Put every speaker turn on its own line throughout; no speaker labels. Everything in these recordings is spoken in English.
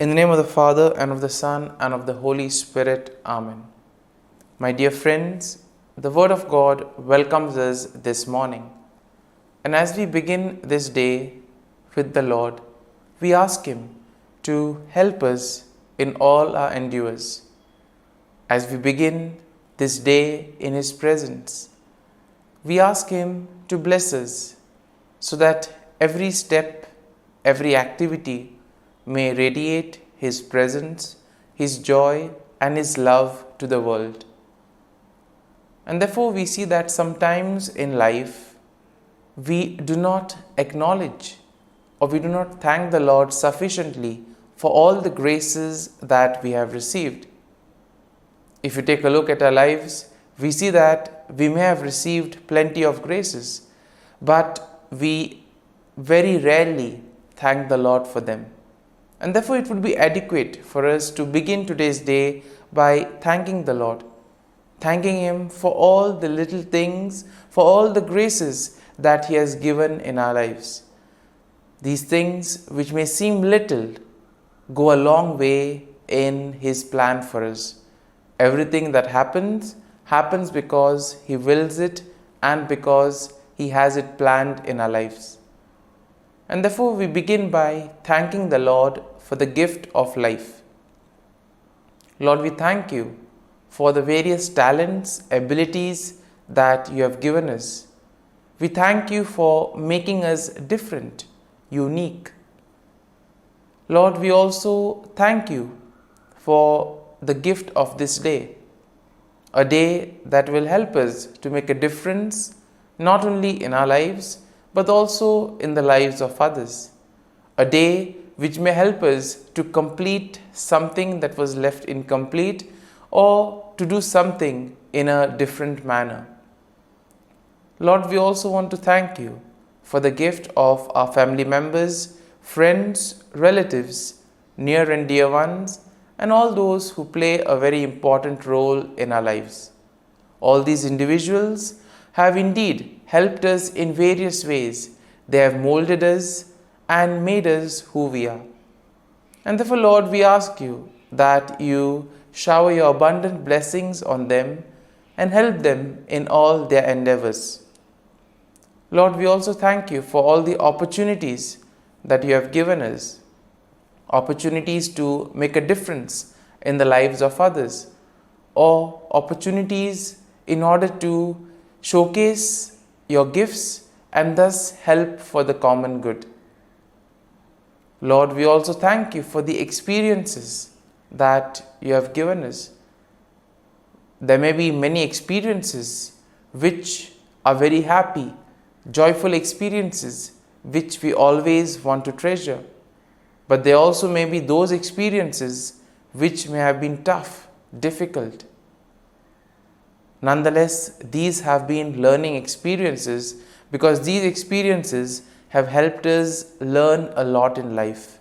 In the name of the Father, and of the Son, and of the Holy Spirit. Amen. My dear friends, the Word of God welcomes us this morning. And as we begin this day with the Lord, we ask Him to help us in all our endeavors. As we begin this day in His presence, we ask Him to bless us so that every step, every activity may radiate His presence, His joy, and His love to the world. And therefore we see that sometimes in life we do not acknowledge or we do not thank the Lord sufficiently for all the graces that we have received. If you take a look at our lives, we see that we may have received plenty of graces, but we very rarely thank the Lord for them. And therefore it would be adequate for us to begin today's day by thanking the Lord, thanking Him for all the little things, for all the graces that He has given in our lives. These things which may seem little go a long way in His plan for us. Everything that happens because He wills it and because He has it planned in our lives. And therefore we begin by thanking the Lord for the gift of life. Lord, we thank You for the various talents, abilities that You have given us. We thank You for making us different, unique. Lord, we also thank You for the gift of this day, a day that will help us to make a difference not only in our lives but also in the lives of others. A day which may help us to complete something that was left incomplete or to do something in a different manner. Lord, we also want to thank You for the gift of our family members, friends, relatives, near and dear ones, and all those who play a very important role in our lives. All these individuals have indeed helped us in various ways. They have molded us and made us who we are. And therefore, Lord, we ask You that You shower Your abundant blessings on them and help them in all their endeavors. Lord, we also thank You for all the opportunities that You have given us, opportunities to make a difference in the lives of others, or opportunities in order to showcase Your gifts and thus help for the common good. Lord, we also thank You for the experiences that You have given us. There may be many experiences which are very happy, joyful experiences which we always want to treasure. But there also may be those experiences which may have been tough, difficult. Nonetheless, these have been learning experiences because these experiences have helped us learn a lot in life.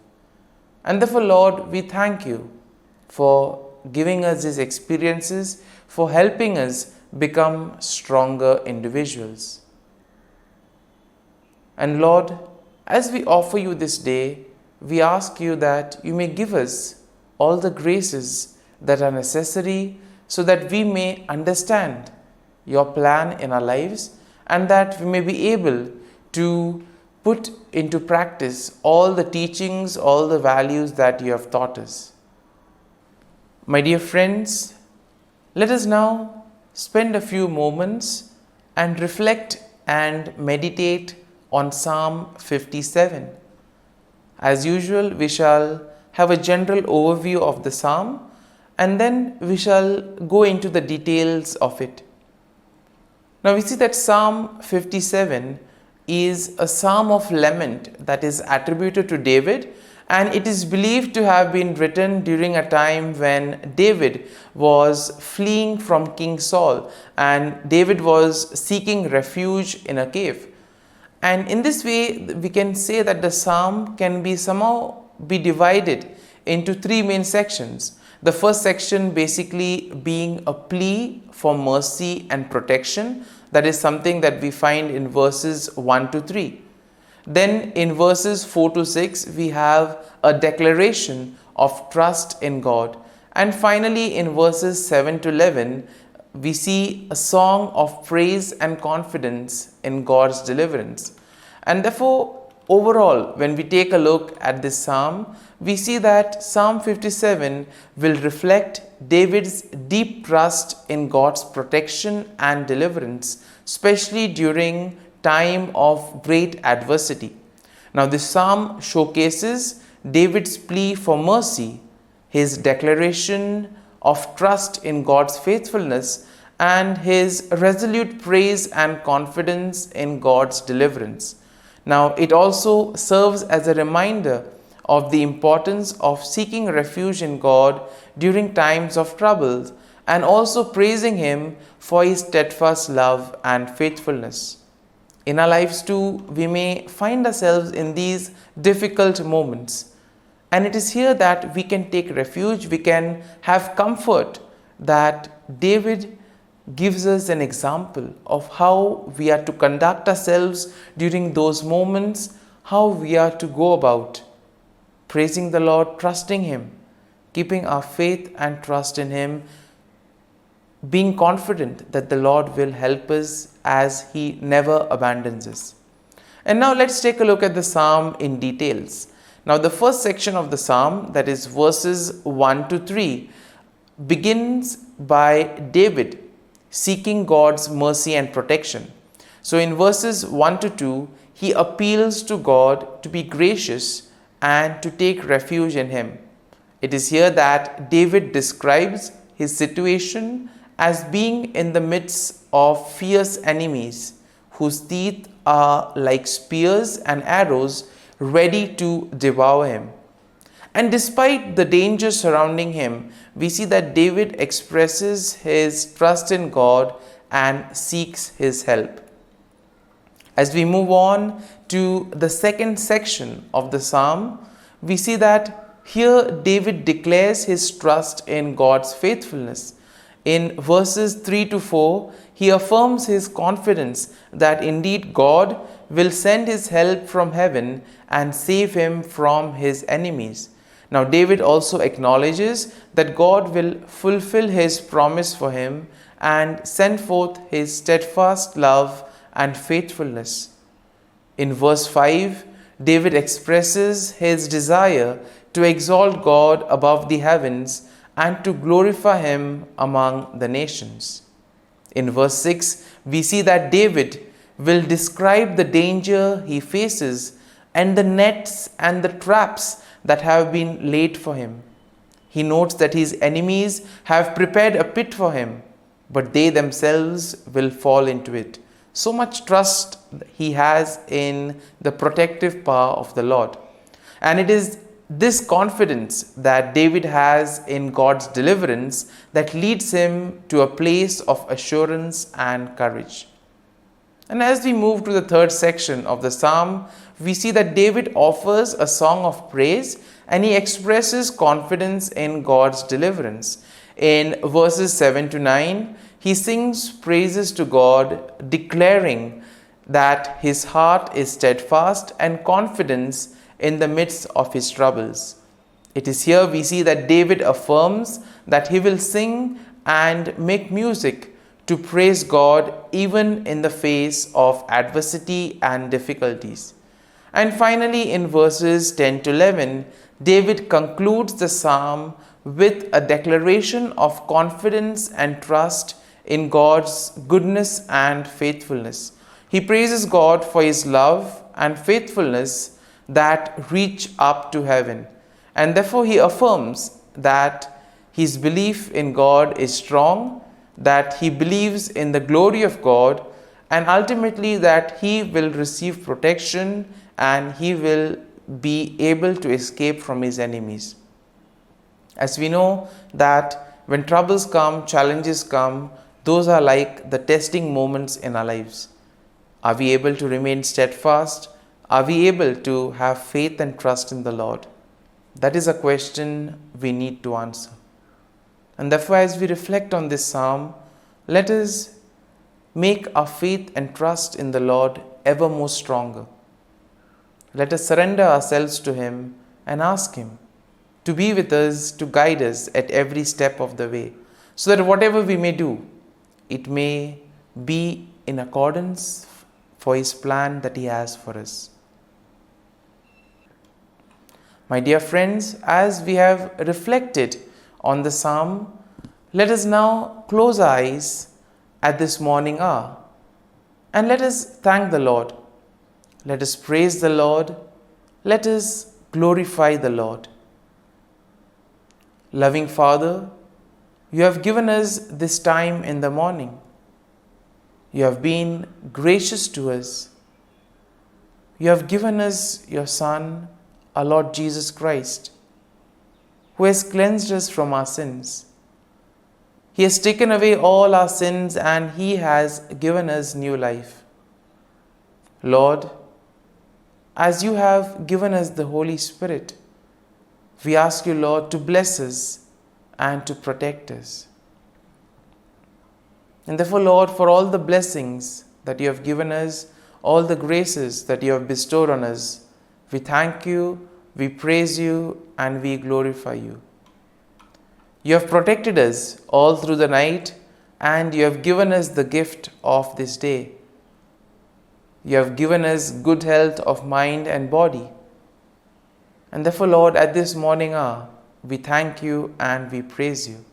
And therefore, Lord, we thank You for giving us these experiences, for helping us become stronger individuals. And Lord, as we offer You this day, we ask You that You may give us all the graces that are necessary so that we may understand Your plan in our lives and that we may be able to put into practice all the teachings, all the values that You have taught us. My dear friends, let us now spend a few moments and reflect and meditate on Psalm 57. As usual, we shall have a general overview of the psalm and then we shall go into the details of it. Now we see that Psalm 57 is a psalm of lament that is attributed to David, and it is believed to have been written during a time when David was fleeing from King Saul and David was seeking refuge in a cave. And in this way, we can say that the psalm can be somehow be divided into three main sections. The first section basically being a plea for mercy and protection. That is something that we find in verses 1 to 3. Then in verses 4 to 6, we have a declaration of trust in God. And finally, in verses 7 to 11, we see a song of praise and confidence in God's deliverance. And therefore, overall, when we take a look at this psalm, we see that Psalm 57 will reflect David's deep trust in God's protection and deliverance, especially during time of great adversity. Now, this psalm showcases David's plea for mercy, his declaration of trust in God's faithfulness, and his resolute praise and confidence in God's deliverance. Now, it also serves as a reminder of the importance of seeking refuge in God during times of trouble, and also praising Him for His steadfast love and faithfulness. In our lives too, we may find ourselves in these difficult moments. And it is here that we can take refuge, we can have comfort that David gives us an example of how we are to conduct ourselves during those moments, how we are to go about praising the Lord, trusting Him, keeping our faith and trust in Him, being confident that the Lord will help us as He never abandons us. And now let's take a look at the psalm in details. Now, the first section of the psalm, that is verses 1 to 3, begins by David seeking God's mercy and protection. So, in verses 1 to 2, he appeals to God to be gracious and to take refuge in Him. It is here that David describes his situation as being in the midst of fierce enemies whose teeth are like spears and arrows ready to devour him. And despite the danger surrounding him, we see that David expresses his trust in God and seeks His help. As we move on to the second section of the psalm, we see that here David declares his trust in God's faithfulness. In verses 3 to 4, he affirms his confidence that indeed God will send His help from heaven and save him from his enemies. Now, David also acknowledges that God will fulfill His promise for him and send forth His steadfast love and faithfulness. In verse 5, David expresses his desire to exalt God above the heavens and to glorify Him among the nations. In verse 6, we see that David will describe the danger he faces and the nets and the traps that have been laid for him. He notes that his enemies have prepared a pit for him, but they themselves will fall into it. So much trust he has in the protective power of the Lord. And it is this confidence that David has in God's deliverance that leads him to a place of assurance and courage. And as we move to the third section of the psalm, we see that David offers a song of praise and he expresses confidence in God's deliverance. In verses 7 to 9, he sings praises to God, declaring that his heart is steadfast and confidence in the midst of his troubles. It is here we see that David affirms that he will sing and make music to praise God even in the face of adversity and difficulties. And finally, in verses 10 to 11, David concludes the psalm with a declaration of confidence and trust in God's goodness and faithfulness. He praises God for His love and faithfulness that reach up to heaven. And therefore he affirms that his belief in God is strong, that he believes in the glory of God, and ultimately that he will receive protection and he will be able to escape from his enemies. As we know that when troubles come, challenges come, those are like the testing moments in our lives. Are we able to remain steadfast? Are we able to have faith and trust in the Lord? That is a question we need to answer. And therefore, as we reflect on this psalm, let us make our faith and trust in the Lord ever more stronger. Let us surrender ourselves to Him and ask Him to be with us, to guide us at every step of the way, so that whatever we may do, it may be in accordance for His plan that He has for us. My dear friends, as we have reflected on the psalm, let us now close our eyes at this morning hour and let us thank the Lord. Let us praise the Lord. Let us glorify the Lord. Loving Father, you have given us this time in the morning. You have been gracious to us. You have given us your Son, our Lord Jesus Christ, who has cleansed us from our sins. He has taken away all our sins and He has given us new life. Lord, as you have given us the Holy Spirit, we ask you, Lord, to bless us and to protect us. And therefore, Lord, for all the blessings that you have given us, all the graces that you have bestowed on us, we thank you, we praise you, and we glorify you. You have protected us all through the night, and you have given us the gift of this day. You have given us good health of mind and body. And therefore, Lord, at this morning hour, we thank you and we praise you.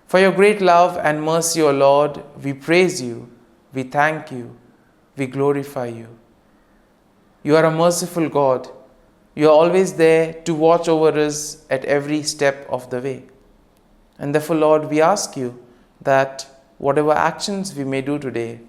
For your great love and mercy, O Lord, we praise you, we thank you, we glorify you. You are a merciful God. You are always there to watch over us at every step of the way. And therefore, Lord, we ask you that whatever actions we may do today,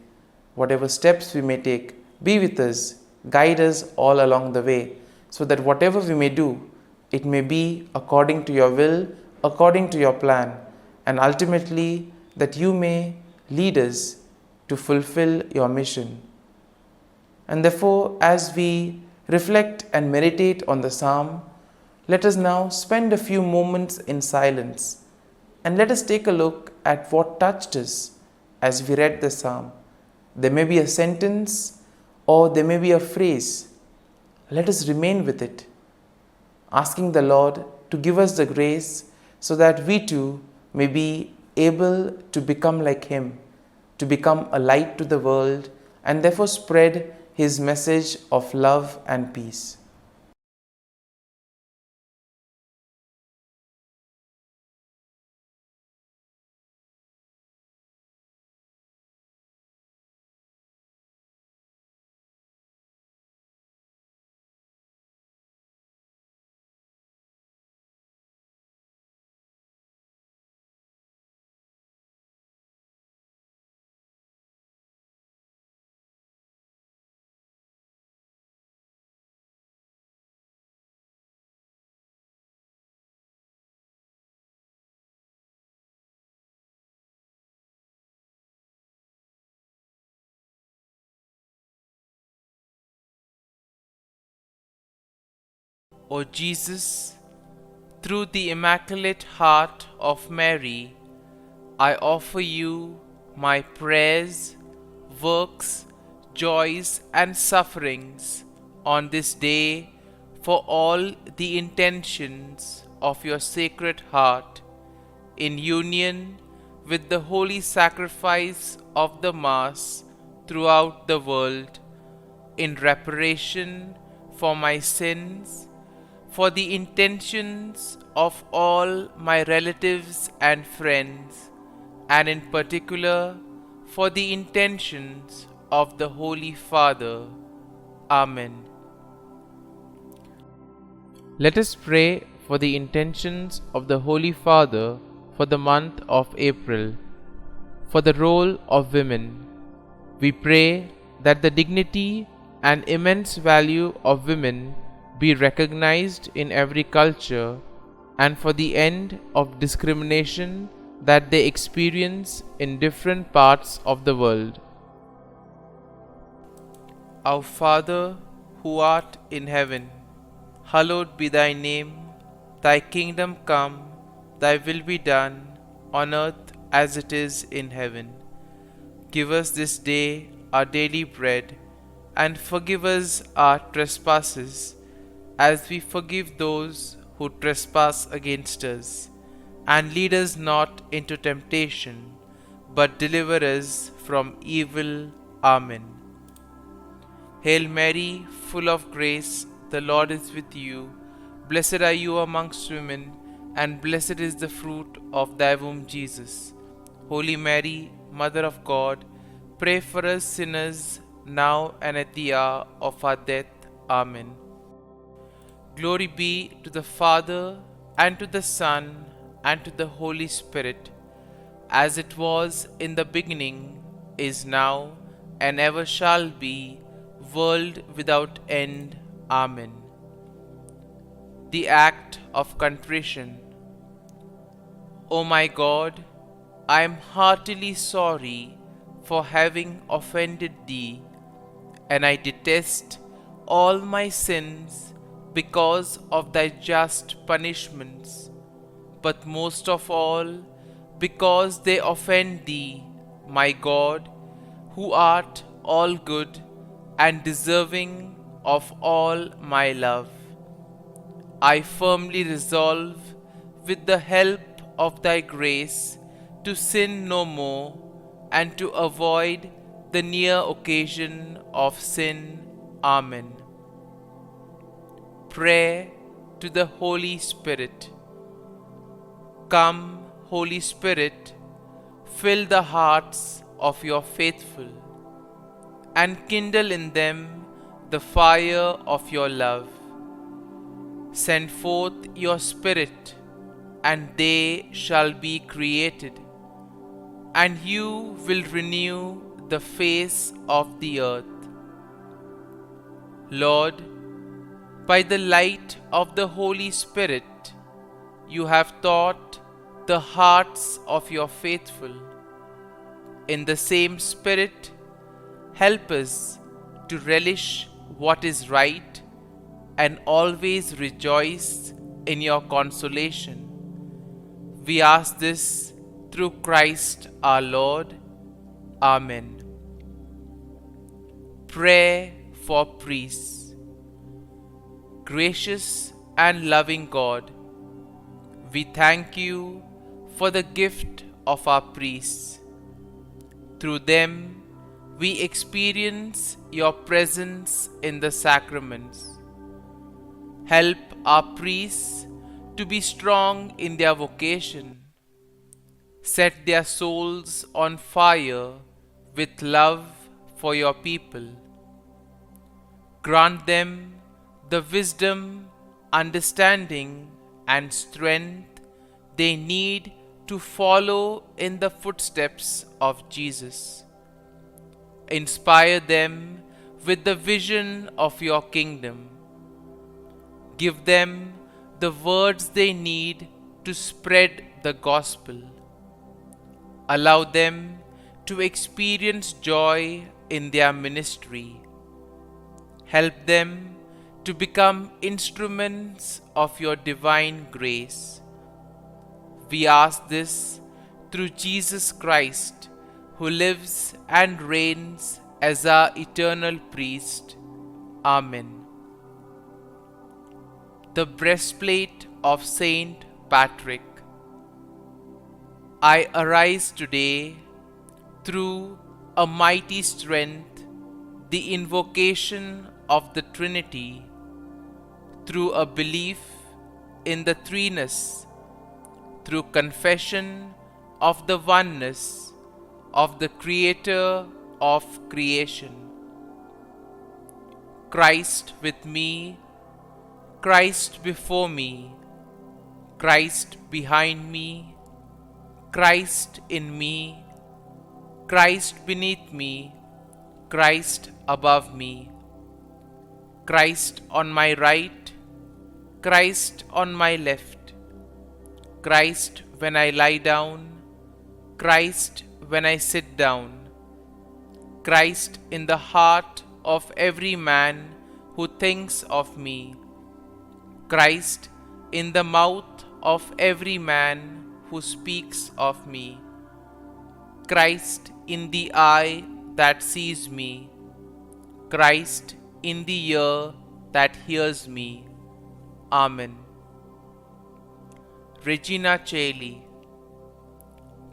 whatever steps we may take, be with us, guide us all along the way, so that whatever we may do, it may be according to your will, according to your plan, and ultimately that you may lead us to fulfill your mission. And therefore, as we reflect and meditate on the psalm, let us now spend a few moments in silence and let us take a look at what touched us as we read the psalm. There may be a sentence or there may be a phrase. Let us remain with it, asking the Lord to give us the grace so that we too may be able to become like Him, to become a light to the world, and therefore spread His message of love and peace. O Jesus, through the Immaculate Heart of Mary, I offer you my prayers, works, joys, and sufferings on this day for all the intentions of your Sacred Heart, in union with the holy sacrifice of the Mass throughout the world, in reparation for my sins, for the intentions of all my relatives and friends, and in particular for the intentions of the Holy Father. Amen. Let us pray for the intentions of the Holy Father for the month of April. For the role of women, we pray that the dignity and immense value of women be recognized in every culture, and for the end of discrimination that they experience in different parts of the world. Our Father, who art in heaven, hallowed be thy name. Thy kingdom come, thy will be done, on earth as it is in heaven. Give us this day our daily bread, and forgive us our trespasses, as we forgive those who trespass against us. And lead us not into temptation, but deliver us from evil. Amen. Hail Mary, full of grace, the Lord is with you. Blessed are you amongst women, and blessed is the fruit of thy womb, Jesus. Holy Mary, Mother of God, pray for us sinners, now and at the hour of our death. Amen. Glory be to the Father, and to the Son, and to the Holy Spirit, as it was in the beginning, is now, and ever shall be, world without end. Amen. The Act of Contrition. O my God, I am heartily sorry for having offended Thee, and I detest all my sins because of Thy just punishments, but most of all because they offend Thee, my God, who art all good and deserving of all my love. I firmly resolve, with the help of Thy grace, to sin no more, and to avoid the near occasion of sin. Amen. Prayer to the Holy Spirit. Come, Holy Spirit, fill the hearts of your faithful, and kindle in them the fire of your love. Send forth your Spirit, and they shall be created, and you will renew the face of the earth. Lord, by the light of the Holy Spirit, you have taught the hearts of your faithful. In the same Spirit, help us to relish what is right and always rejoice in your consolation. We ask this through Christ our Lord. Amen. Prayer for priests. Gracious and loving God, we thank you for the gift of our priests. Through them, we experience your presence in the sacraments. Help our priests to be strong in their vocation. Set their souls on fire with love for your people. Grant them the wisdom, understanding, and strength they need to follow in the footsteps of Jesus. Inspire them with the vision of your kingdom. Give them the words they need to spread the gospel. Allow them to experience joy in their ministry. Help them to become instruments of your divine grace. We ask this through Jesus Christ, who lives and reigns as our eternal priest. Amen. The breastplate of Saint Patrick. I arise today through a mighty strength, the invocation of the Trinity, through a belief in the threeness, through confession of the oneness of the Creator of creation. Christ with me, Christ before me, Christ behind me, Christ in me, Christ beneath me, Christ above me, Christ on my right, Christ on my left, Christ when I lie down, Christ when I sit down, Christ in the heart of every man who thinks of me, Christ in the mouth of every man who speaks of me, Christ in the eye that sees me, Christ in the ear that hears me. Amen. Regina Caeli.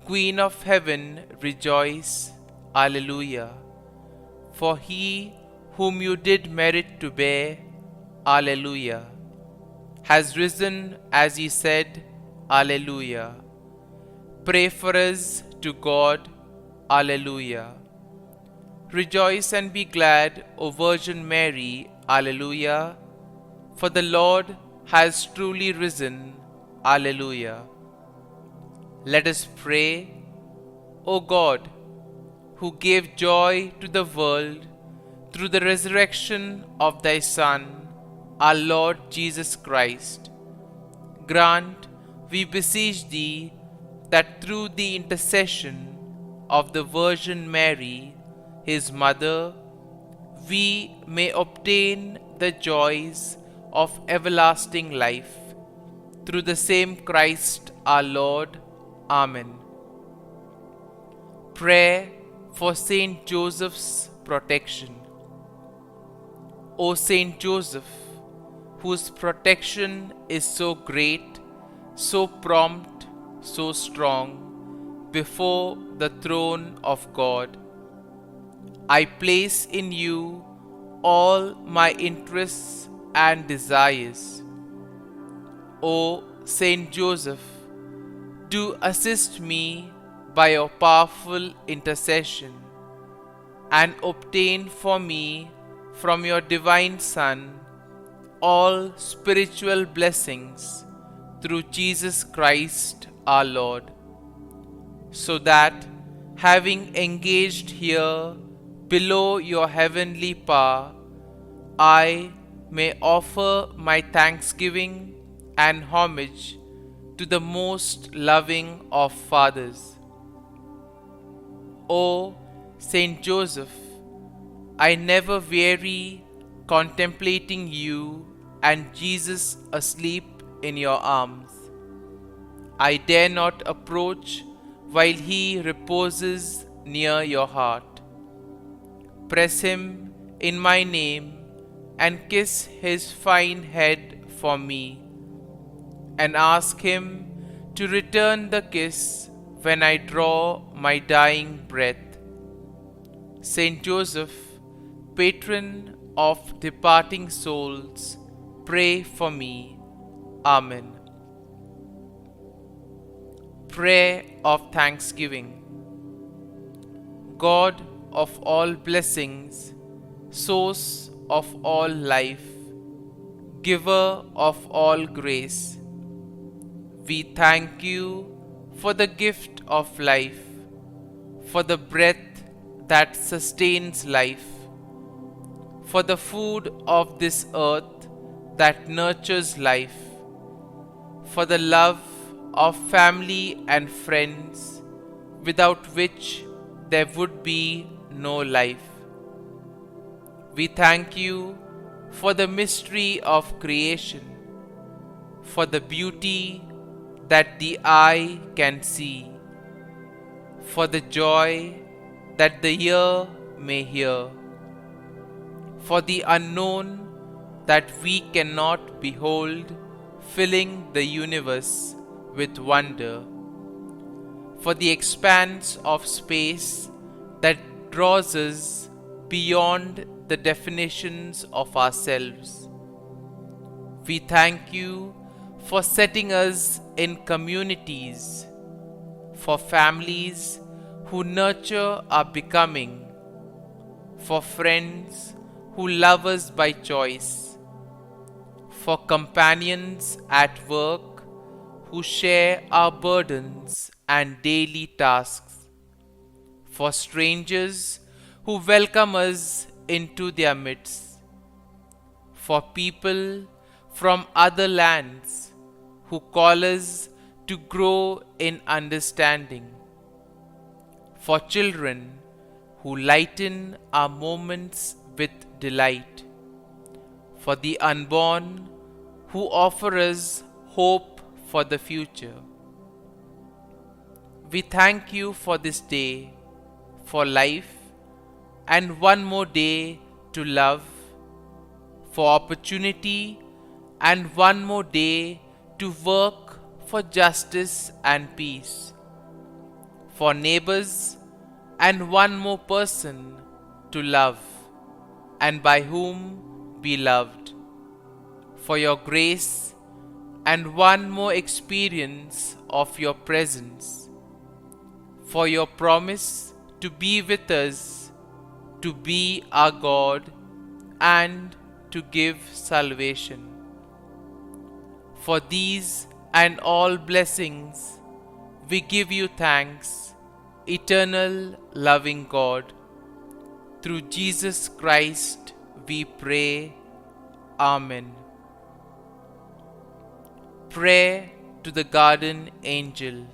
Queen of heaven, rejoice, Alleluia. For he whom you did merit to bear, Alleluia, has risen as he said, Alleluia. Pray for us to God, Alleluia. Rejoice and be glad, O Virgin Mary, Alleluia, for the Lord has truly risen, Alleluia. Let us pray. O God, who gave joy to the world through the resurrection of thy Son, our Lord Jesus Christ, grant, we beseech thee, that through the intercession of the Virgin Mary, his mother, we may obtain the joys of everlasting life. Through the same Christ our Lord. Amen. Prayer for Saint Joseph's protection. O Saint Joseph, whose protection is so great, so prompt, so strong, before the throne of God, I place in you all my interests and desires. O Saint Joseph, do assist me by your powerful intercession, and obtain for me from your divine Son all spiritual blessings through Jesus Christ our Lord, so that, having engaged here below your heavenly power, I may offer my thanksgiving and homage to the most loving of fathers. O Saint Joseph, I never weary contemplating you and Jesus asleep in your arms. I dare not approach while he reposes near your heart. Press him in my name and kiss his fine head for me, and ask him to return the kiss when I draw my dying breath. Saint Joseph, patron of departing souls, pray for me. Amen. Prayer of Thanksgiving. God of all blessings, source of all life, giver of all grace, we thank you for the gift of life, for the breath that sustains life, for the food of this earth that nurtures life, for the love of family and friends, without which there would be no life. We thank you for the mystery of creation, for the beauty that the eye can see, for the joy that the ear may hear, for the unknown that we cannot behold, filling the universe with wonder, for the expanse of space that draws us beyond the definitions of ourselves. We thank you for setting us in communities, for families who nurture our becoming, for friends who love us by choice, for companions at work who share our burdens and daily tasks, for strangers who welcome us into their midst, for people from other lands who call us to grow in understanding, for children who lighten our moments with delight, for the unborn who offer us hope for the future. We thank you for this day, for life, and one more day to love, for opportunity, and one more day to work for justice and peace, for neighbors and one more person to love and by whom be loved, for your grace and one more experience of your presence, for your promise to be with us, to be our God and to give salvation. For these and all blessings we give you thanks, eternal loving God. Through Jesus Christ we pray. Amen. Prayer to the Guardian Angel.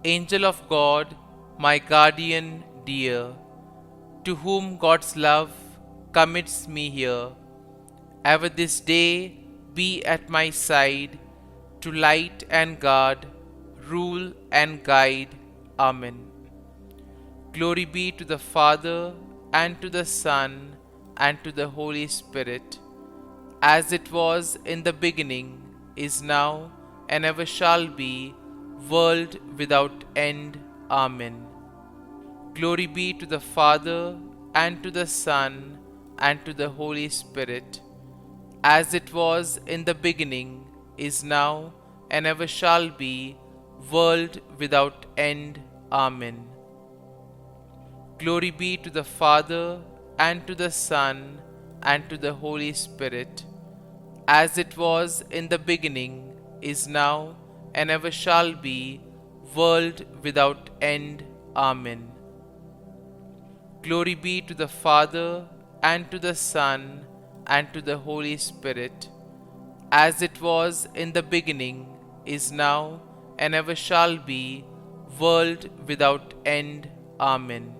Angel of God, my guardian dear, to whom God's love commits me here, ever this day be at my side, to light and guard, rule and guide. Amen. Glory be to the Father, and to the Son, and to the Holy Spirit, as it was in the beginning, is now, and ever shall be, world without end. Amen. Glory be to the Father, and to the Son, and to the Holy Spirit, as it was in the beginning, is now, and ever shall be, world without end. Amen. Glory be to the Father, and to the Son, and to the Holy Spirit, as it was in the beginning, is now, and ever shall be, world without end. Amen. Glory be to the Father, and to the Son, and to the Holy Spirit, as it was in the beginning, is now, and ever shall be, world without end. Amen.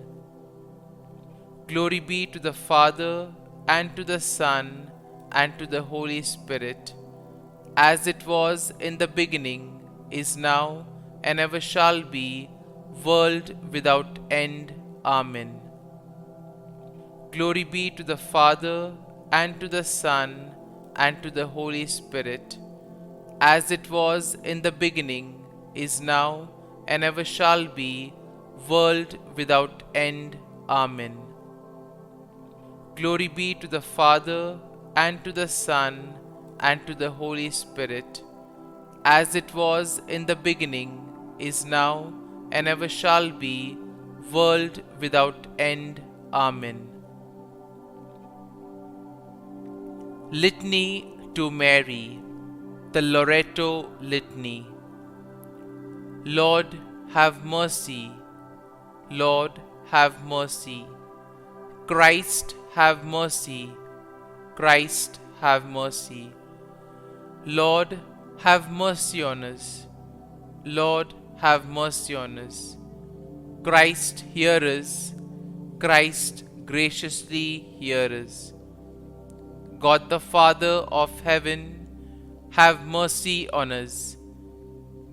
Glory be to the Father, and to the Son, and to the Holy Spirit, as it was in the beginning, is now, and ever shall be, world without end. Amen. Glory be to the Father, and to the Son, and to the Holy Spirit, as it was in the beginning, is now, and ever shall be, world without end. Amen. Glory be to the Father, and to the Son, and to the Holy Spirit, as it was in the beginning, is now, and ever shall be, world without end. Amen. Litany to Mary, the Loreto Litany. Lord, have mercy. Lord, have mercy. Christ, have mercy. Christ, have mercy. Lord, have mercy on us. Lord, have mercy on us. Christ, hear us. Christ, graciously hear us. God the Father of heaven, have mercy on us.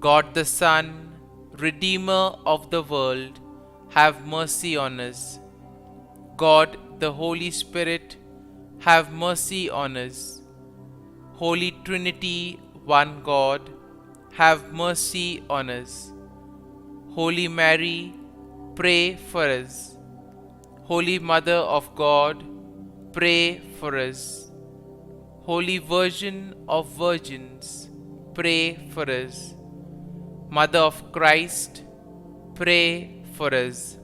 God the Son, Redeemer of the world, have mercy on us. God the Holy Spirit, have mercy on us. Holy Trinity, one God, have mercy on us. Holy Mary, pray for us. Holy Mother of God, pray for us. Holy Virgin of Virgins, pray for us. Mother of Christ, pray for us.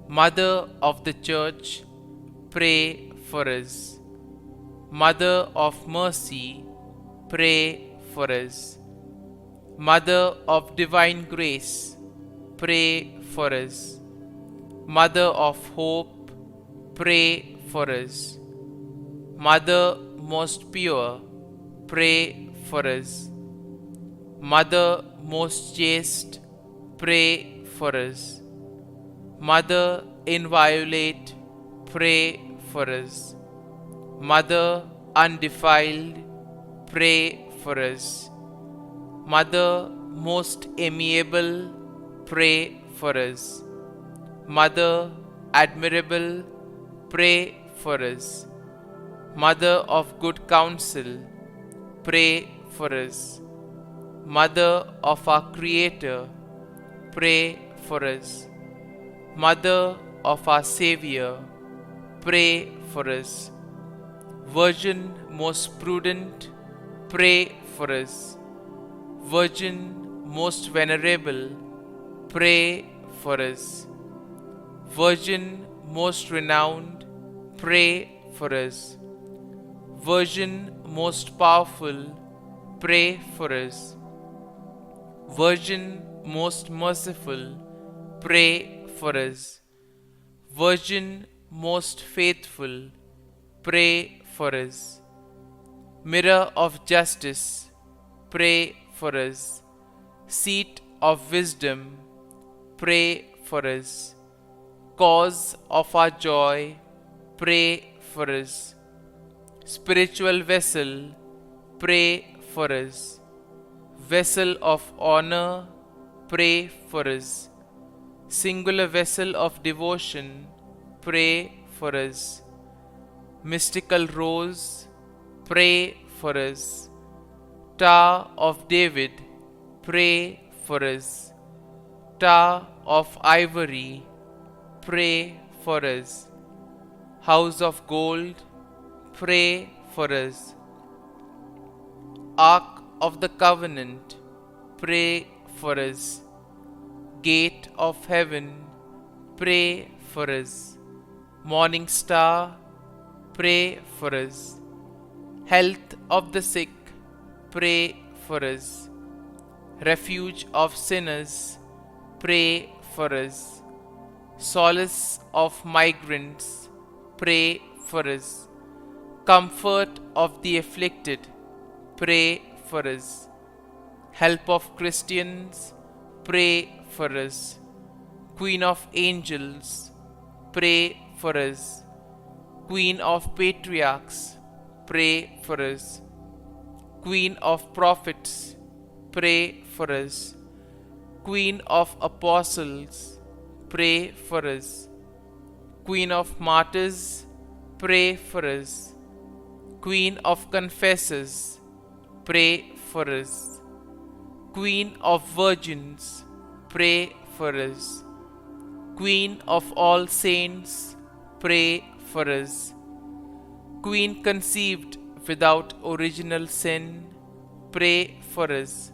Mother of the Church, pray for us. Mother of Mercy, pray for us. Mother of Divine Grace, pray for us. Mother of Hope, pray for us. Mother most pure, pray for us. Mother most chaste, pray for us. Mother inviolate, pray for us. Mother undefiled, pray for us. Mother most amiable, pray for us. Mother admirable, pray for us. Mother of good counsel, pray for us. Mother of our Creator, pray for us. Mother of our Savior, pray for us. Virgin most prudent, pray for us. Virgin most venerable, pray for us. Virgin most renowned, pray for us. Virgin most powerful, pray for us. Virgin most merciful, pray for us. Virgin most faithful, pray for us. Mirror of justice, pray for us. Seat of wisdom, pray for us. Cause of our joy, pray for us. Spiritual vessel, pray for us. Vessel of honor, pray for us. Singular vessel of devotion, pray for us. Mystical rose, pray for us. Tower of David, pray for us. Tower of ivory, pray for us. House of gold, pray for us. Ark of the covenant, pray for us. Gate of heaven, pray for us. Morning star, pray for us. Health of the sick, pray for us. Refuge of sinners, pray for us. Solace of migrants, pray for us. Comfort of the afflicted, pray for us. Help of Christians, pray for us. Queen of angels, pray for us. Queen of patriarchs, pray for us. Queen of prophets, pray for us. Queen of apostles, pray for us. Queen of martyrs, pray for us. Queen of confessors, pray for us. Queen of virgins, pray for us. Queen of all saints, pray for us. Queen conceived without original sin, pray for us.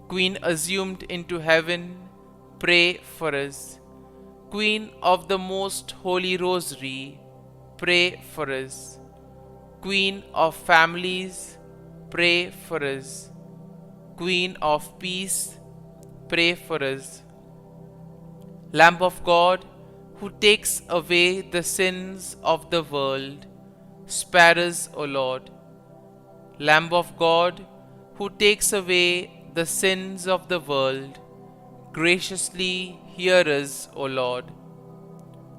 Queen assumed into heaven, pray for us. Queen of the most holy rosary, pray for us. Queen of families, pray for us. Queen of peace, pray for us. Lamb of God, who takes away the sins of the world, spare us, O Lord. Lamb of God, who takes away the sins of the world, graciously hear us, O Lord.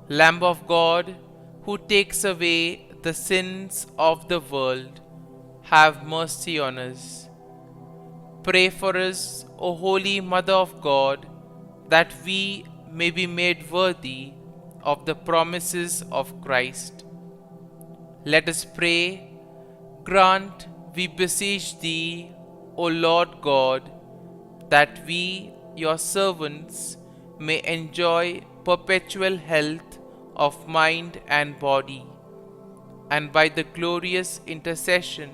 Lamb of God, who takes away the sins of the world, have mercy on us. Pray for us, O Holy Mother of God, that we may be made worthy of the promises of Christ. Let us pray. Grant, we beseech Thee, O Lord God, that we, Your servants, may enjoy perpetual health of mind and body, and by the glorious intercession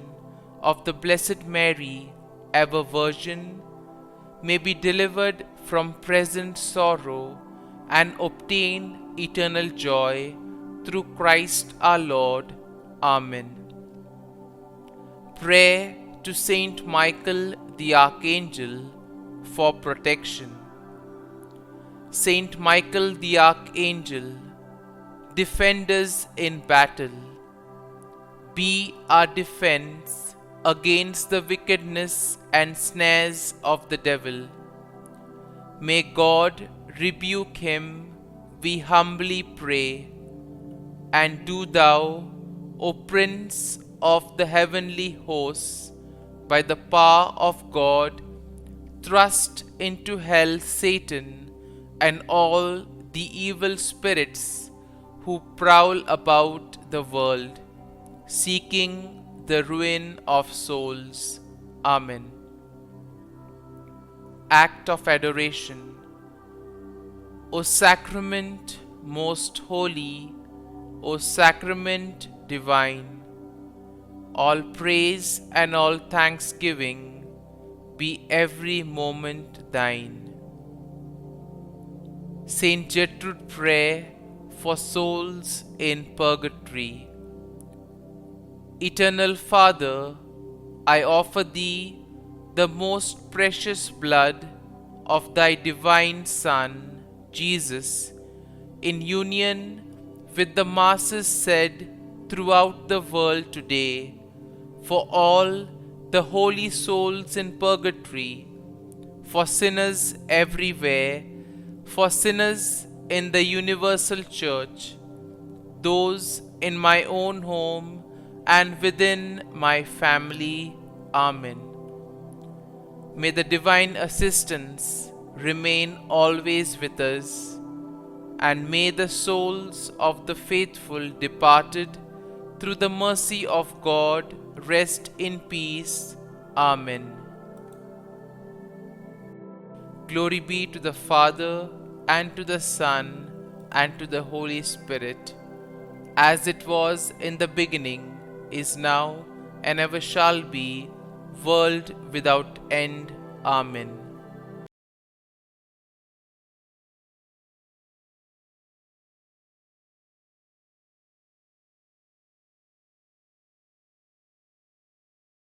of the Blessed Mary, ever Virgin, may be delivered from present sorrow and obtain eternal joy through Christ our Lord. Amen. Prayer to Saint Michael the Archangel for protection. Saint Michael the Archangel, defend us in battle. Be our defense against the wickedness and snares of the devil. May God rebuke him, we humbly pray. And do Thou, O Prince of the heavenly hosts, by the power of God, thrust into hell Satan and all the evil spirits who prowl about the world, seeking the ruin of souls. Amen. act of adoration. O sacrament most holy, O sacrament divine, all praise and all thanksgiving be every moment thine. Saint Gertrude, prayer for souls in purgatory. Eternal Father, I offer Thee the most precious blood of Thy divine Son, Jesus, in union with the masses said throughout the world today, for all the holy souls in purgatory, for sinners everywhere, for sinners in the universal church, those in my own home and within my family. Amen. May the divine assistance remain always with us, and may the souls of the faithful departed through the mercy of God rest in peace. Amen. Glory be to the Father, and to the Son, and to the Holy Spirit, as it was in the beginning, is now, and ever shall be, world without end. Amen.